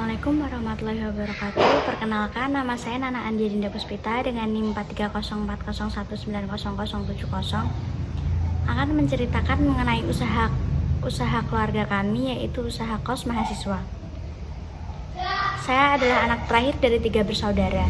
Assalamualaikum warahmatullahi wabarakatuh. Perkenalkan, nama saya Nana Andi Dinda Puspita dengan NIM 430401907070 akan menceritakan mengenai usaha keluarga kami, yaitu usaha kos mahasiswa. Saya adalah anak terakhir dari 3 bersaudara.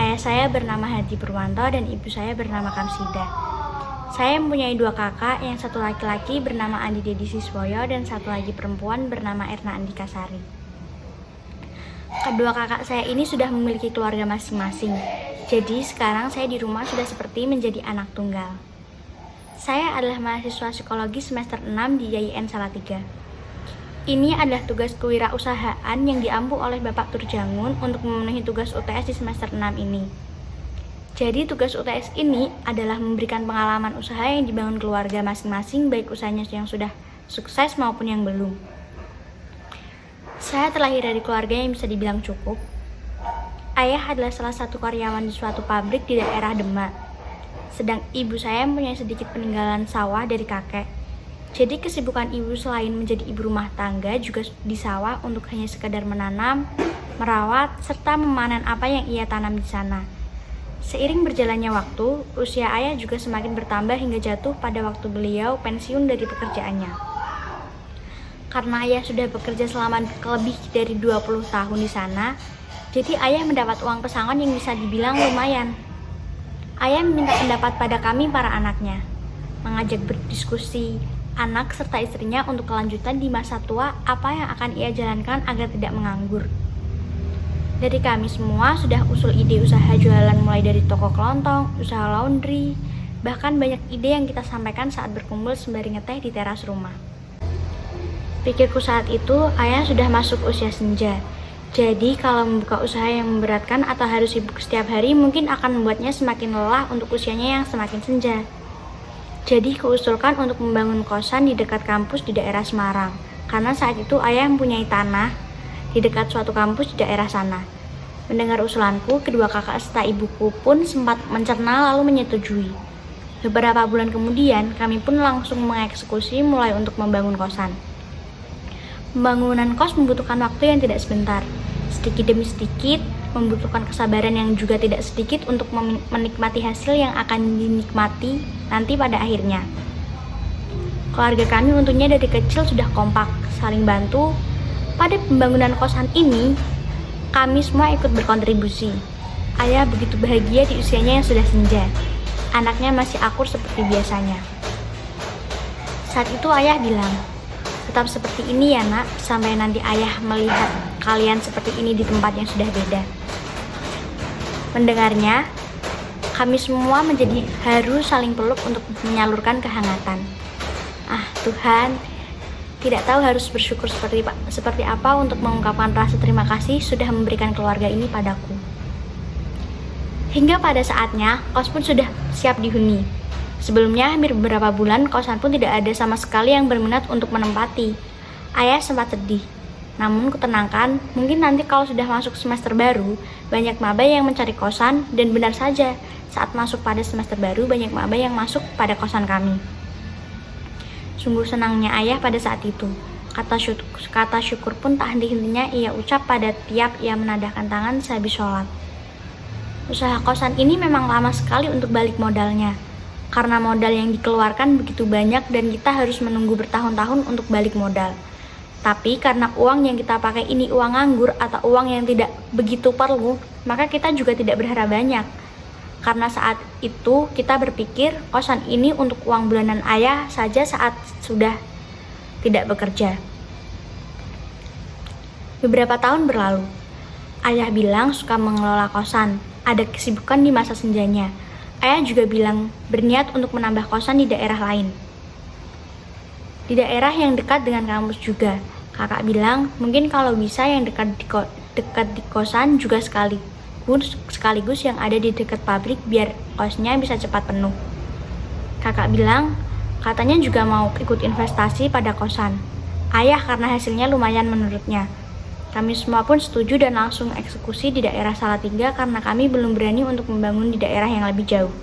Ayah saya bernama Hadi Purwanto dan ibu saya bernama Kamsida. Saya mempunyai 2 kakak, yang satu laki-laki bernama Andi Dedi Siswoyo dan satu lagi perempuan bernama Erna Andika Sari. Kedua kakak saya ini sudah memiliki keluarga masing-masing. Jadi sekarang saya di rumah sudah seperti menjadi anak tunggal. Saya adalah mahasiswa psikologi semester 6 di YIN Salatiga. Ini adalah tugas kewirausahaan yang diampu oleh Bapak Turjangun untuk memenuhi tugas UTS di semester 6 ini. Jadi tugas UTS ini adalah memberikan pengalaman usaha yang dibangun keluarga masing-masing, baik usahanya yang sudah sukses maupun yang belum. Saya terlahir dari keluarga yang bisa dibilang cukup. Ayah adalah salah satu karyawan di suatu pabrik di daerah Demak. Sedang ibu saya mempunyai sedikit peninggalan sawah dari kakek. Jadi kesibukan ibu selain menjadi ibu rumah tangga juga di sawah untuk hanya sekedar menanam, merawat, serta memanen apa yang ia tanam di sana. Seiring berjalannya waktu, usia ayah juga semakin bertambah hingga jatuh pada waktu beliau pensiun dari pekerjaannya. Karena ayah sudah bekerja selama lebih dari 20 tahun di sana, jadi ayah mendapat uang pesangon yang bisa dibilang lumayan. Ayah meminta pendapat pada kami para anaknya, mengajak berdiskusi anak serta istrinya untuk kelanjutan di masa tua apa yang akan ia jalankan agar tidak menganggur. Dari kami semua sudah usul ide usaha jualan mulai dari toko kelontong, usaha laundry, bahkan banyak ide yang kita sampaikan saat berkumpul sembari ngeteh di teras rumah. Pikirku saat itu, ayah sudah masuk usia senja. Jadi kalau membuka usaha yang memberatkan atau harus sibuk setiap hari mungkin akan membuatnya semakin lelah untuk usianya yang semakin senja. Jadi kuusulkan untuk membangun kosan di dekat kampus di daerah Semarang. Karena saat itu ayah mempunyai tanah di dekat suatu kampus di daerah sana. Mendengar usulanku, kedua kakak serta ibuku pun sempat mencerna lalu menyetujui. Beberapa bulan kemudian, kami pun langsung mengeksekusi mulai untuk membangun kosan. Pembangunan kos membutuhkan waktu yang tidak sebentar. Sedikit demi sedikit, membutuhkan kesabaran yang juga tidak sedikit untuk menikmati hasil yang akan dinikmati nanti pada akhirnya. Keluarga kami untungnya dari kecil sudah kompak, saling bantu. Pada pembangunan kosan ini, kami semua ikut berkontribusi. Ayah begitu bahagia di usianya yang sudah senja. Anaknya masih akur seperti biasanya. Saat itu ayah bilang, "Tetap seperti ini ya nak, sampai nanti ayah melihat kalian seperti ini di tempat yang sudah beda." Mendengarnya, kami semua menjadi haru saling peluk untuk menyalurkan kehangatan. Tuhan, tidak tahu harus bersyukur seperti apa untuk mengungkapkan rasa terima kasih sudah memberikan keluarga ini padaku. Hingga pada saatnya, kos pun sudah siap dihuni. Sebelumnya, hampir beberapa bulan, kosan pun tidak ada sama sekali yang berminat untuk menempati. Ayah sempat sedih. Namun kutenangkan, mungkin nanti kalau sudah masuk semester baru, banyak maba yang mencari kosan, dan benar saja, saat masuk pada semester baru, banyak maba yang masuk pada kosan kami. Sungguh senangnya ayah pada saat itu. Kata syukur pun tak henti-hentinya ia ucap pada tiap ia menadahkan tangan sehabis sholat. Usaha kosan ini memang lama sekali untuk balik modalnya. Karena modal yang dikeluarkan begitu banyak dan kita harus menunggu bertahun-tahun untuk balik modal. Tapi karena uang yang kita pakai ini uang nganggur atau uang yang tidak begitu perlu, maka kita juga tidak berharap banyak. Karena saat itu kita berpikir kosan ini untuk uang bulanan ayah saja saat sudah tidak bekerja. Beberapa tahun berlalu, ayah bilang suka mengelola kosan, ada kesibukan di masa senjanya. Ayah juga bilang berniat untuk menambah kosan di daerah lain. Di daerah yang dekat dengan kampus juga. Kakak bilang mungkin kalau bisa yang dekat di kosan juga sekaligus yang ada di dekat pabrik biar kosnya bisa cepat penuh. Kakak bilang katanya juga mau ikut investasi pada kosan. Ayah karena hasilnya lumayan menurutnya. Kami semua pun setuju dan langsung eksekusi di daerah Salatiga karena kami belum berani untuk membangun di daerah yang lebih jauh.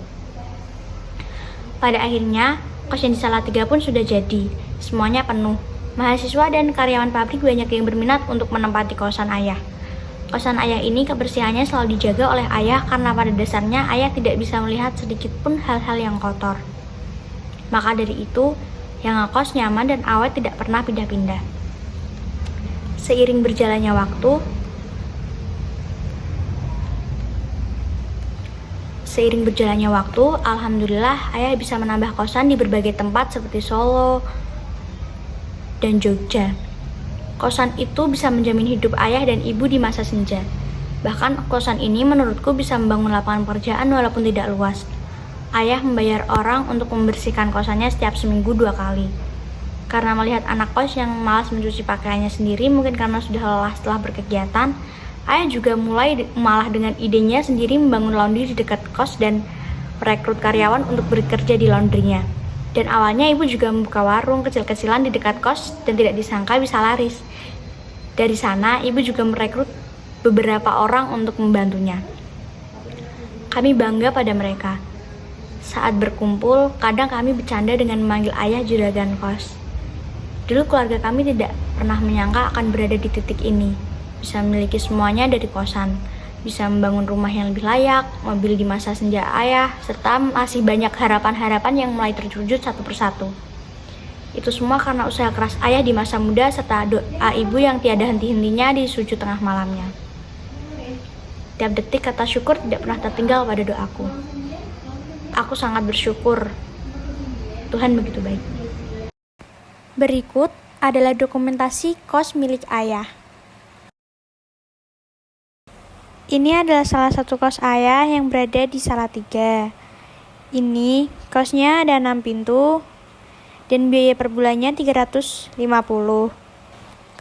Pada akhirnya, kos yang di Salatiga pun sudah jadi, semuanya penuh. Mahasiswa dan karyawan pabrik banyak yang berminat untuk menempati kosan ayah. Kosan ayah ini kebersihannya selalu dijaga oleh ayah karena pada dasarnya ayah tidak bisa melihat sedikit pun hal-hal yang kotor. Maka dari itu, yang ngekos nyaman dan awet tidak pernah pindah-pindah. Seiring berjalannya waktu, alhamdulillah ayah bisa menambah kosan di berbagai tempat seperti Solo dan Jogja. Kosan itu bisa menjamin hidup ayah dan ibu di masa senja. Bahkan kosan ini menurutku bisa membangun lapangan pekerjaan walaupun tidak luas. Ayah membayar orang untuk membersihkan kosannya setiap seminggu 2 kali. Karena melihat anak kos yang malas mencuci pakaiannya sendiri, mungkin karena sudah lelah setelah berkegiatan, ayah juga malah dengan idenya sendiri membangun laundry di dekat kos dan merekrut karyawan untuk bekerja di laundrynya. Dan awalnya ibu juga membuka warung kecil-kecilan di dekat kos dan tidak disangka bisa laris. Dari sana, ibu juga merekrut beberapa orang untuk membantunya. Kami bangga pada mereka. Saat berkumpul, kadang kami bercanda dengan memanggil ayah juragan kos. Dulu keluarga kami tidak pernah menyangka akan berada di titik ini, bisa memiliki semuanya dari kosan, bisa membangun rumah yang lebih layak, mobil di masa senja ayah, serta masih banyak harapan-harapan yang mulai terwujud satu persatu. Itu semua karena usaha keras ayah di masa muda serta doa ibu yang tiada henti-hentinya di sujud tengah malamnya. Tiap detik kata syukur tidak pernah tertinggal pada doaku. Aku sangat bersyukur. Tuhan begitu baik. Berikut adalah dokumentasi kos milik ayah. Ini adalah salah satu kos ayah yang berada di Salatiga. Ini kosnya ada 6 pintu dan biaya per bulannya 350.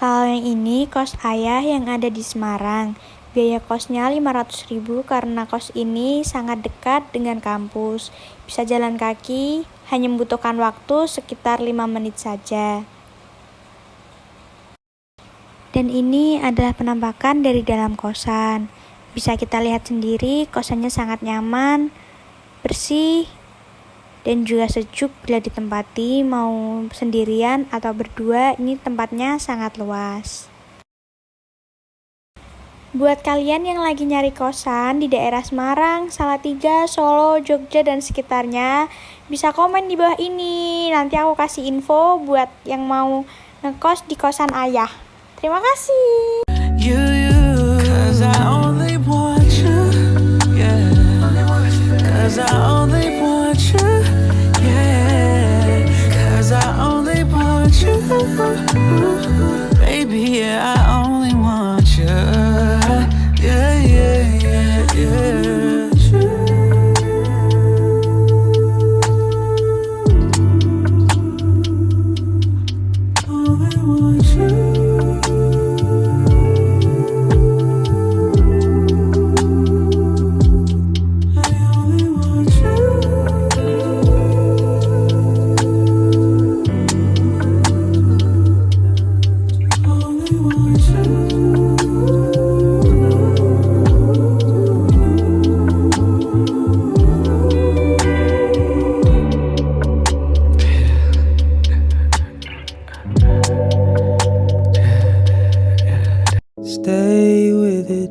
Kalau yang ini kos ayah yang ada di Semarang. Biaya kosnya 500.000 karena kos ini sangat dekat dengan kampus. Bisa jalan kaki, hanya membutuhkan waktu sekitar 5 menit saja. Dan ini adalah penampakan dari dalam kosan. Bisa kita lihat sendiri, kosannya sangat nyaman, bersih, dan juga sejuk bila ditempati mau sendirian atau berdua. Ini tempatnya sangat luas. Buat kalian yang lagi nyari kosan di daerah Semarang, Salatiga, Solo, Jogja, dan sekitarnya, bisa komen di bawah ini. Nanti aku kasih info buat yang mau ngekos di kosan ayah. Terima kasih. Stay with it.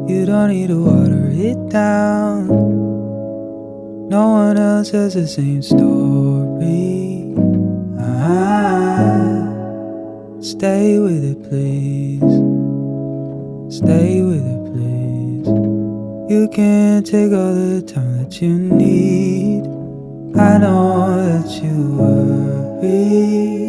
You don't need to water it down. No one else has the same story. Stay with it, please. Stay with it, please. You can take all the time that you need. I know that you worry.